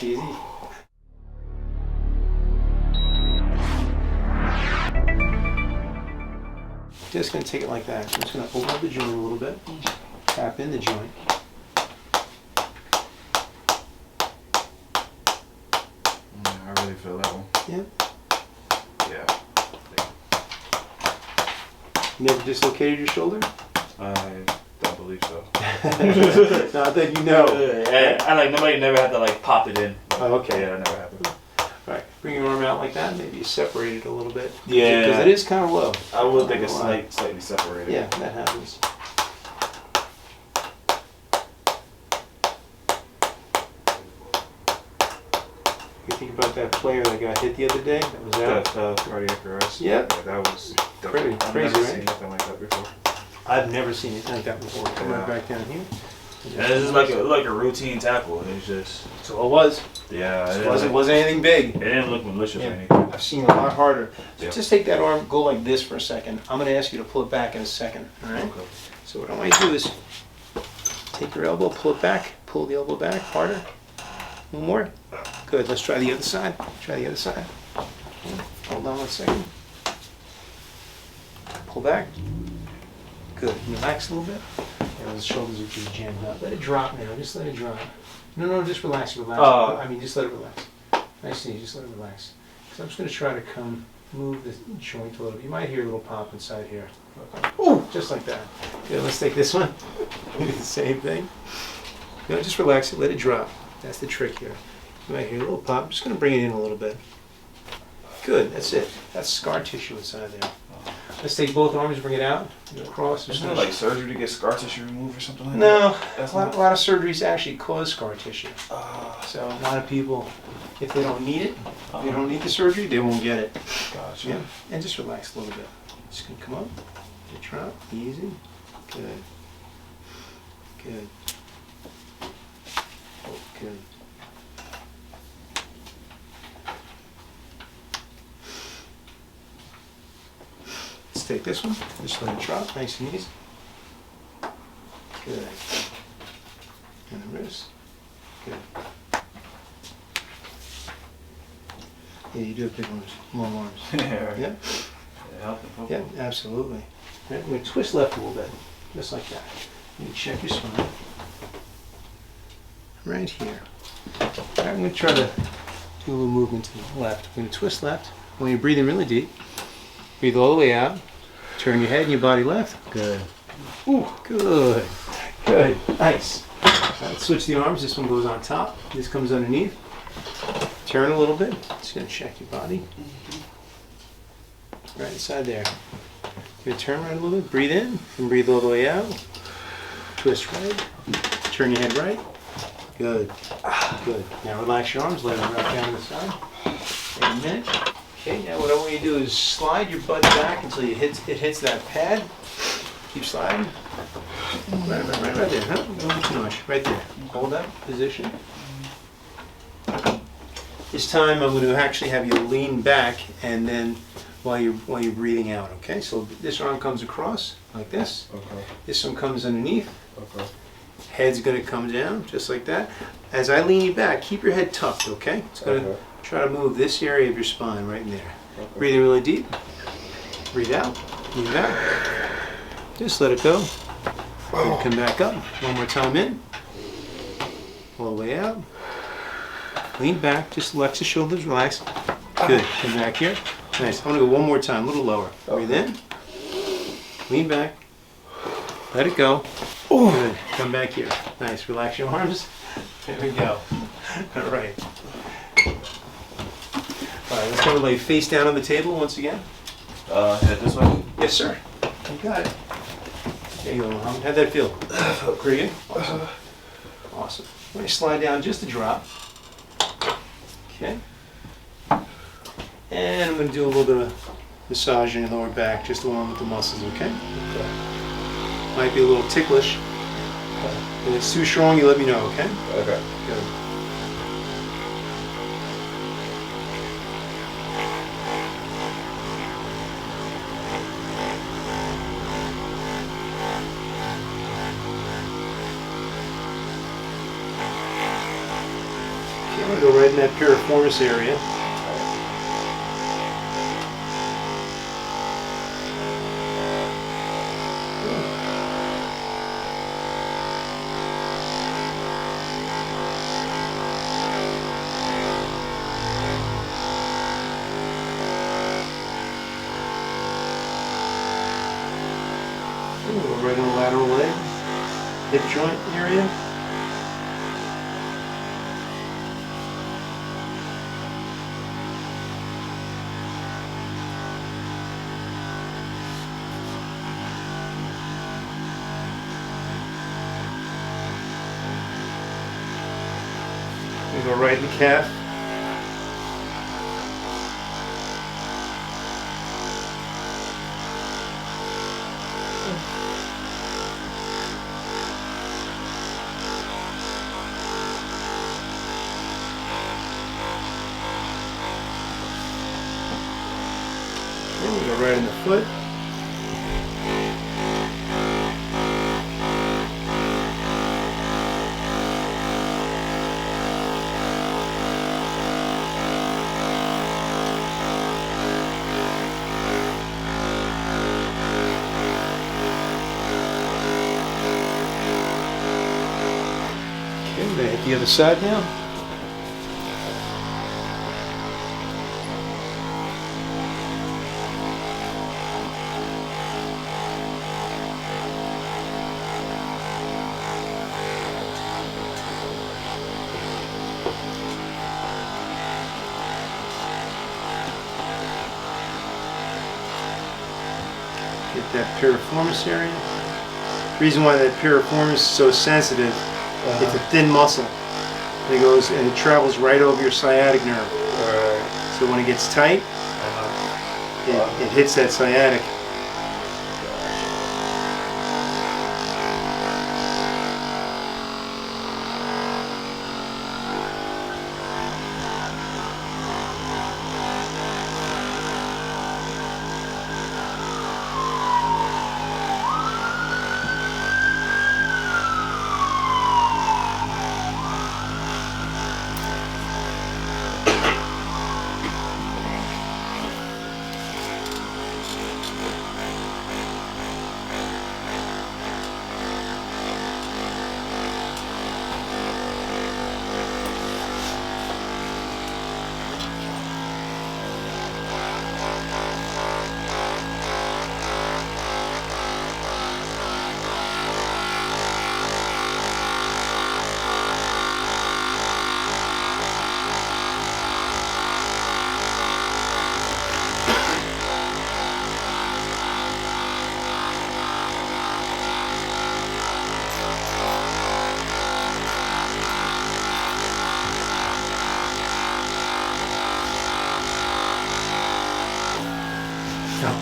Relax, easy. Just going to take it like that. I'm just going to open up the joint a little bit. Tap in the joint. I really feel that one. Yeah. Yeah. You never dislocated your shoulder? I don't believe so. Not that you know. I like nobody never had to like pop it in. Oh, okay. Yeah, that never happened. All right, bring your arm out like that. Maybe you separate it a little bit. Yeah. Because it is kind of low. I would think it's slightly separated. Yeah, that happens. You think about that player that got hit the other day? That was out. That cardiac arrest. Yep. Yeah, that was Crazy, I've crazy, never right? seen nothing like that before. I've never seen it like that before. Come right back down here. Yeah, this is like a routine tackle. It's just So it was. Yeah, It wasn't anything big. it didn't look malicious Yeah. or anything. I've seen a lot harder. So Yeah. just take that arm, go like this for a second. I'm going to ask you to pull it back in a second. All right? Okay. So what I want you to do is take your elbow, pull it back, pull the elbow back harder. One more. Good. Let's try the other side. Try the other side. Hold on 1 second. Pull back. Good. Relax a little bit. Yeah, those shoulders are just jammed up. Let it drop now. Just let it drop. No, just relax. Relax. I mean, just let it relax. Nice and easy. Just let it relax. So I'm just going to try to move the joint a little bit. You might hear a little pop inside here. Ooh, just like that. Good. Let's take this one. Do the same thing. No, just relax it. Let it drop. That's the trick here. You might hear a little pop. I'm just going to bring it in a little bit. Good. That's it. That's scar tissue inside there. Let's take both arms, bring it out, across. Isn't it like surgery to get scar tissue removed or something like that? No, That's a lot of surgeries actually cause scar tissue. Uh, So a lot of people, if they don't need it, if they don't need the surgery, they won't get it. Gotcha. Yeah, and just relax a little bit. Just gonna come up, drop, easy. Good. Good. Good. Let's take this one, just let it drop, nice and easy. Good. And the wrist. Good. Yeah, you do have big arms, long arms. Yeah, right. Yeah? Yeah, absolutely. Right, we're going to twist left a little bit, just like that. You check your spine. Right here. All right, I'm going to try to do a little movement to the left. I'm going to twist left. When you're breathing really deep, breathe all the way out. Turn your head and your body left. Good. Ooh, good. Good. Nice. Let's switch the arms. This one goes on top. This comes underneath. Turn a little bit. Just going to check your body. Right inside there. You're going to turn right a little bit. Breathe in and breathe all the way out. Twist right. Turn your head right. Good. Good. Now relax your arms. Let them wrap down the side. Wait a minute. Okay, now what I want you to do is slide your butt back until it hits that pad. Keep sliding. Right there. Huh? Don't too much. Right there. Hold that position. This time I'm going to actually have you lean back, and then while you're breathing out. Okay. So this arm comes across like this. Okay. This one comes underneath. Okay. Head's going to come down just like that. As I lean you back, keep your head tucked. Okay. It's going to try to move this area of your spine right in there. Okay. Breathing really deep. Breathe out. Lean back. Just let it go. And come back up. One more time in. All the way out. Lean back. Just flex the shoulders. Relax. Good. Come back here. Nice. I'm going to go one more time. A little lower. Breathe in. Lean back. Let it go. Good. Come back here. Nice. Relax your arms. There we go. All right. All right, let's go lay face down on the table once again. Head this way? Yes, sir. You got it. There you go, Mohammed. How'd that feel? Felt pretty good? Awesome. Awesome. Let me slide down just a drop. Okay. And I'm going to do a little bit of massaging in the lower back, just along with the muscles, okay? Might be a little ticklish. If it's too strong, you let me know, okay? Okay. Good. Okay. I'm gonna go right in that piriformis area. Go right on the lateral leg, hip joint area. We go right in the calf. Then we go right in the foot. Okay, we're gonna hit the other side now. Get that piriformis area. The reason why that piriformis is so sensitive, it's a thin muscle. And it goes and it travels right over your sciatic nerve. So when it gets tight, it hits that sciatic.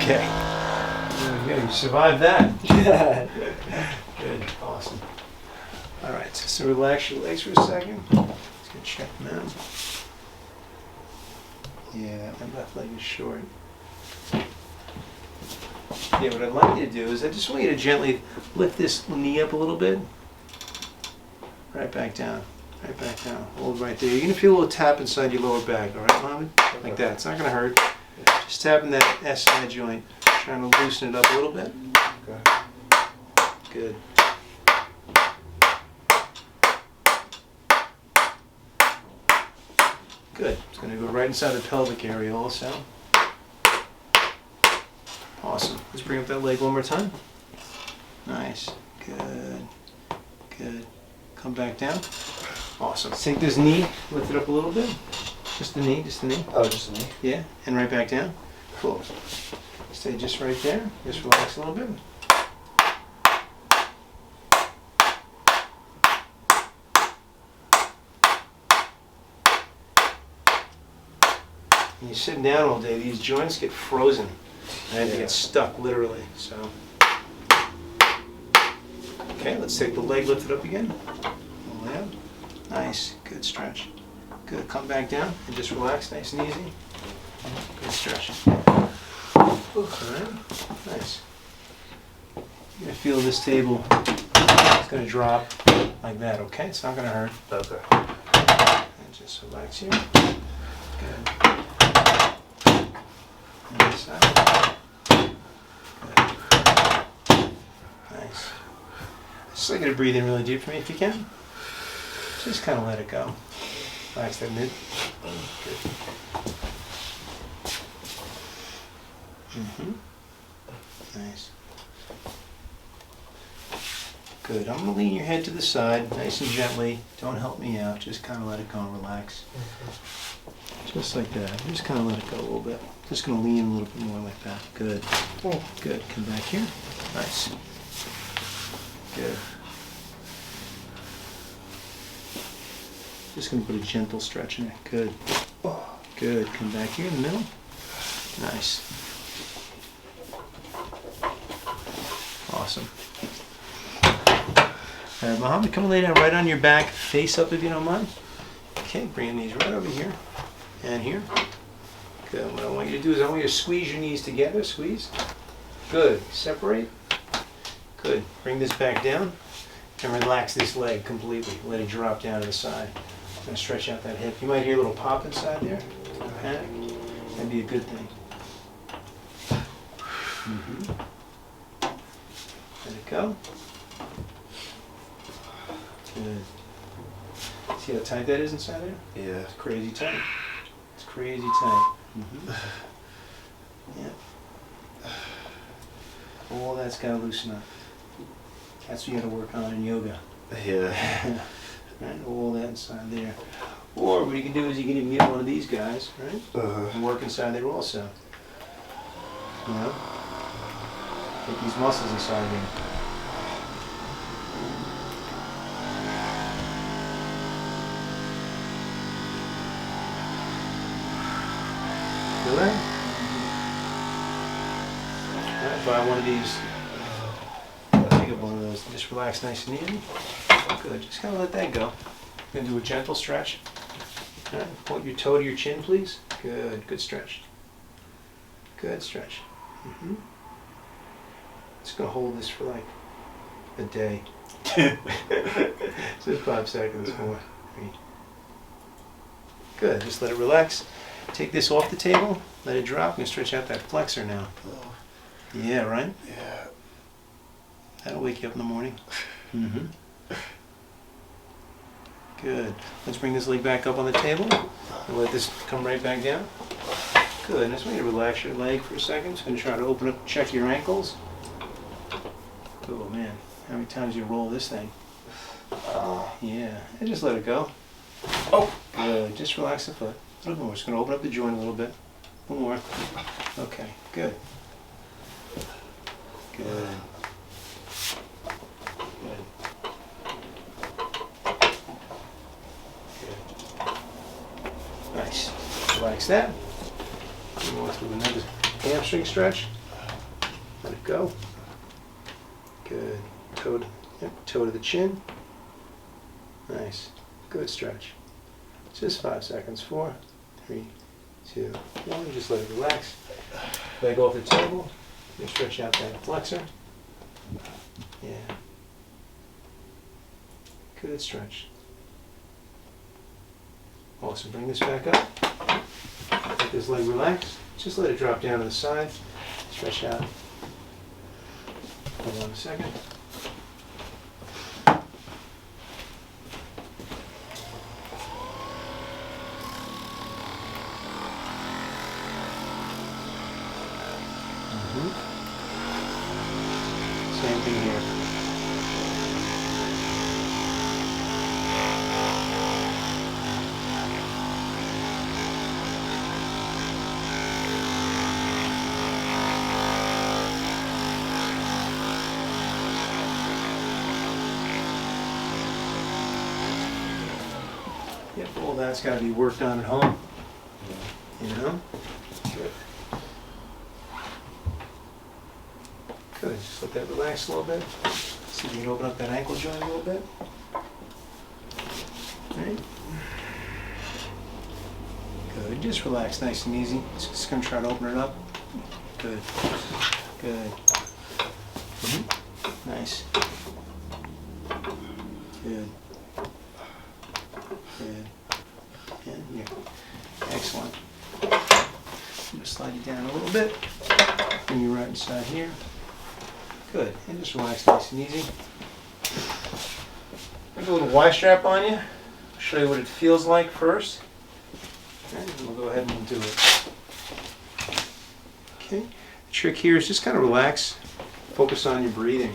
Okay. There we go. You survived that. Good. Awesome. All right. So relax your legs for a second. Let's go check them out. Yeah, my left leg is short. Yeah, what I'd like you to do is I just want you to gently lift this knee up a little bit. Right back down. Right back down. Hold right there. You're going to feel a little tap inside your lower back, all right, Mohammed? Like that. It's not going to hurt. Just tapping that SI joint, trying to loosen it up a little bit. Okay. Good. Good. It's going to go right inside the pelvic area also. Awesome. Let's bring up that leg one more time. Nice. Good. Good. Come back down. Awesome. Take this knee, lift it up a little bit. Just the knee, just the knee. Oh, just the knee? Yeah, and right back down. Cool. Stay just right there. Just relax a little bit. When you're sitting down all day, these joints get frozen. And they get stuck, literally. So, okay, let's take the leg, lift it up again. Pull it out. Nice, good stretch. Good, come back down and just relax, nice and easy. Good stretch. Alright, nice. You're gonna feel this table, it's gonna drop like that, okay? It's not gonna hurt. Okay. And Just relax here. Good. And this side. Good. Nice. Just like you to breathe in really deep for me if you can. Just kind of let it go. Relax that mid. Good. Nice. Good. I'm going to lean your head to the side, nice and gently. Don't help me out. Just kind of let it go and relax. Just like that. Just kind of let it go a little bit. Just going to lean a little bit more like that. Good. Good. Come back here. Nice. Good. Just going to put a gentle stretch in it. Good. Good. Come back here in the middle. Nice. Awesome. Mohammed, come and lay down right on your back, face up if you don't mind. Okay, bring these right over here and here. Good. What I want you to do is I want you to squeeze your knees together. Squeeze. Good. Separate. Good. Bring this back down and relax this leg completely. Let it drop down to the side. I'm going to stretch out that hip. You might hear a little pop inside there. Don't panic. That'd be a good thing. Let it go. Good. See how tight that is inside there? Yeah. It's crazy tight. It's crazy tight. Yeah. All that's got to loosen up. That's what you got to work on in yoga. Yeah. Right? All that inside there. Or what you can do is you can even get one of these guys, right? And work inside there also. You know? Get these muscles inside there. Feel that? Alright, buy one of these. I get one of those. Just relax nice and easy. Good. Just kind of let that go. You're going to do a gentle stretch. Alright, point your toe to your chin, please. Good. Good stretch. Good stretch. Just going to hold this for like a day. Just 5 seconds more. 3. Good. Just let it relax. Take this off the table. Let it drop. I'm going to stretch out that flexor now. Yeah, right? Yeah. That'll wake you up in the morning. Good. Let's bring this leg back up on the table. And let this come right back down. Good. Just want you to relax your leg for a second. Just going to try to open up, check your ankles. Oh man, how many times do you roll this thing? Yeah, and just let it go. Good. Just relax the foot. A little more. Just going to open up the joint a little bit. A little more. Okay, good. Good. Nice. Relax that. Go through another hamstring stretch. Let it go. Good. Toe to the chin. Nice. Good stretch. Just 5 seconds. 4, 3, 2, 1. Just let it relax. Leg off the table. You stretch out that flexor. Yeah. Good stretch. Awesome. Bring this back up. Let this leg relax. Just let it drop down to the side. Stretch out. Hold on a second. Same thing here. Yep, all that's got to be worked on at home. You know? Good. Good. Just let that relax a little bit. See if you can open up that ankle joint a little bit. Right. Good. Just relax nice and easy. Just going to try to open it up. Good. Good. Nice. Good. Good. bit. Bring you right inside here. Good. And just relax nice and easy. Put a little Y strap on you. I'll show you what it feels like first. And then we'll go ahead and we'll do it. Okay. The trick here is just kind of relax. Focus on your breathing.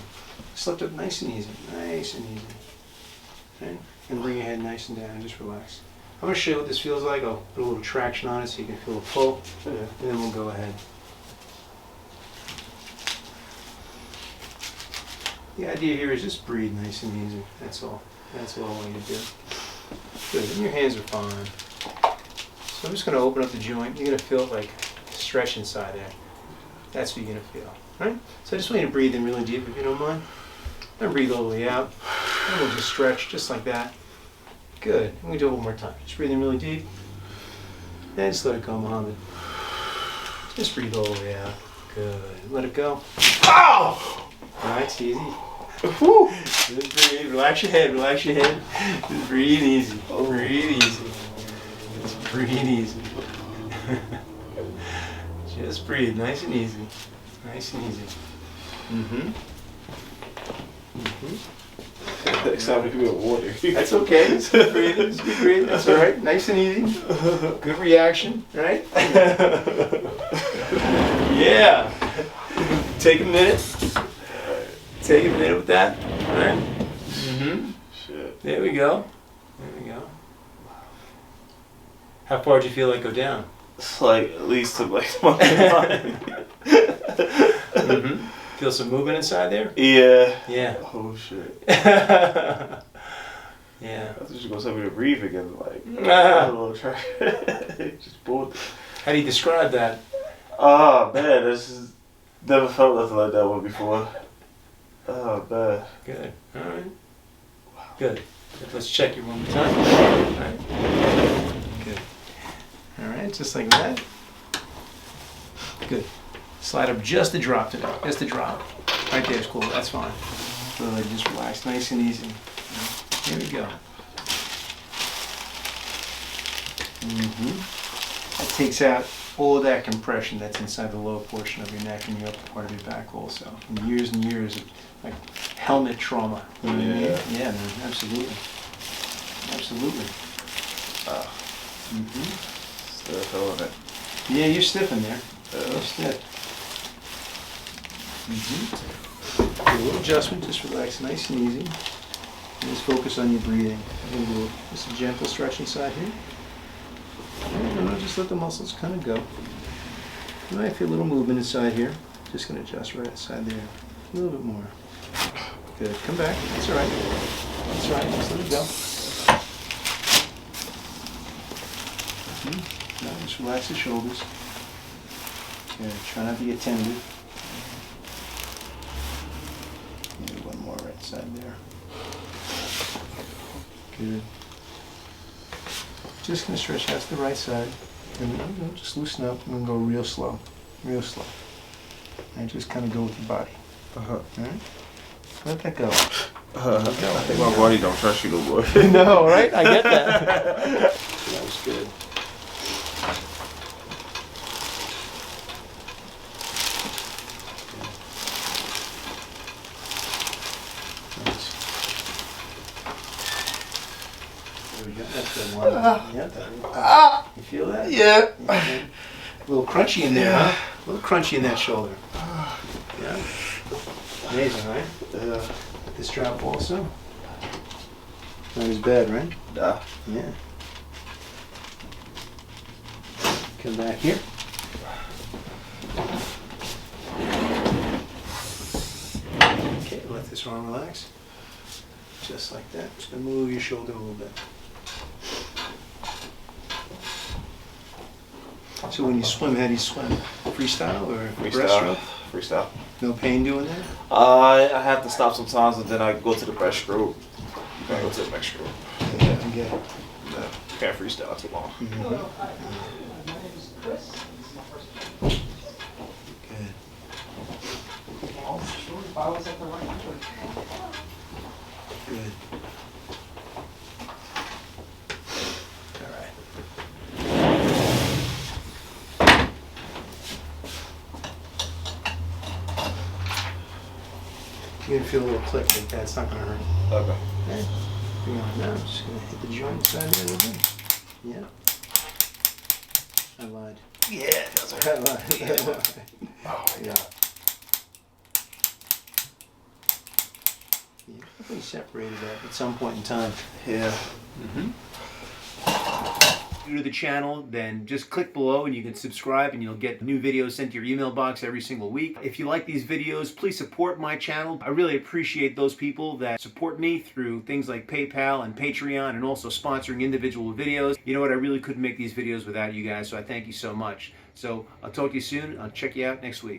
Just lift up nice and easy. Nice and easy. Okay. And bring your head nice and down and just relax. I'm going to show you what this feels like. I'll put a little traction on it so you can feel the pull. And then we'll go ahead. The idea here is just breathe nice and easy. That's all. That's all I want you to do. Good. And your hands are fine. So I'm just going to open up the joint. You're going to feel it like stretch inside there. That's what you're going to feel. All right? So I just want you to breathe in really deep if you don't mind. Then breathe all the way out. And we'll just stretch just like that. Good. And we do it one more time. Just breathe in really deep. And just let it go, Mohammed. Just breathe all the way out. Good. Let it go. Ow! All right, it's easy. Whew. Just breathe. Relax your head. Relax your head. Just breathe easy. Breathe easy. Just breathe easy. Just breathe. Nice and easy. Nice and easy. Mm-hmm. Mm-hmm. Next time we can get water. That's okay. Just keep breathing. Just keep breathing. That's all right. Nice and easy. Good reaction, right? Yeah. Take a minute. Take a minute with that. All right. Mm-hmm. Shit. There we go. There we go. How far did you feel like go down? It's like at least to like my line. Mm-hmm. Feel some movement inside there? Yeah. Yeah. Oh shit. Yeah. I thought you were gonna tell me to breathe again, like Ah. a little try. Just bored. How do you describe that? Oh man, this is never felt nothing like that one before. Oh man. Good. All right. Good. Let's check you one more time. All right. Good. All right, just like that. Good. Slide up just a drop today. Just a drop. Right there's cool. That's fine. Good. Just relax. Nice and easy. Here we go. Mm-hmm. That takes out all of that compression that's inside the lower portion of your neck and the upper part of your back also. From years and years of like helmet trauma. You know what I mean? Yeah, man. Absolutely. Absolutely. Mm-hmm. Still feeling it. Yeah, you're stiff in there. You're stiff. Mm-hmm. Do a little adjustment, just relax nice and easy. And just focus on your breathing. I'm going to do just a gentle stretch inside here. And just let the muscles kind of go. You might feel a little movement inside here. Just going to adjust right inside there. A little bit more. Good. Come back. That's all right. That's all right. Just let it go. Now just relax the shoulders. Good. Try not to get tender. Maybe one more right side there. Good. Just gonna stretch out to the right side. And then just loosen up and then go real slow. Real slow. And just kind of go with your body. Alright? Let that go. I think my body don't trust you no more. No, right? I get that. That was good. There we go. That's the one. Yeah, that. You feel that? Yeah. A little crunchy in there, huh? A little crunchy in that shoulder. Yeah. Amazing, right? Yeah. This drop also. Not as bad, right? Nah. Yeah. Come back here. Okay, let this arm relax. Just like that. Just gonna move your shoulder a little bit. So when you swim, how do you swim? Freestyle or breaststroke? Freestyle. No pain doing that? I have to stop sometimes, and then I go to the breaststroke. Then I go to the next stroke. Yeah, I get it. No, can't freestyle too long. Good. Good. All right. You're gonna feel a little click like that. It's not gonna hurt. Okay. Okay. Hang on now. I'm just gonna hit the joint side there a little bit. Yeah. I lied. Yeah, it does I lied. I lied. Oh my Yeah. god. Yeah, definitely separated that at some point in time. Yeah. New to the channel, then just click below and you can subscribe and you'll get new videos sent to your email box every single week. If you like these videos, please support my channel. I really appreciate those people that support me through things like PayPal and Patreon and also sponsoring individual videos. You know what, I really couldn't make these videos without you guys, so I thank you so much. So I'll talk to you soon. I'll check you out next week.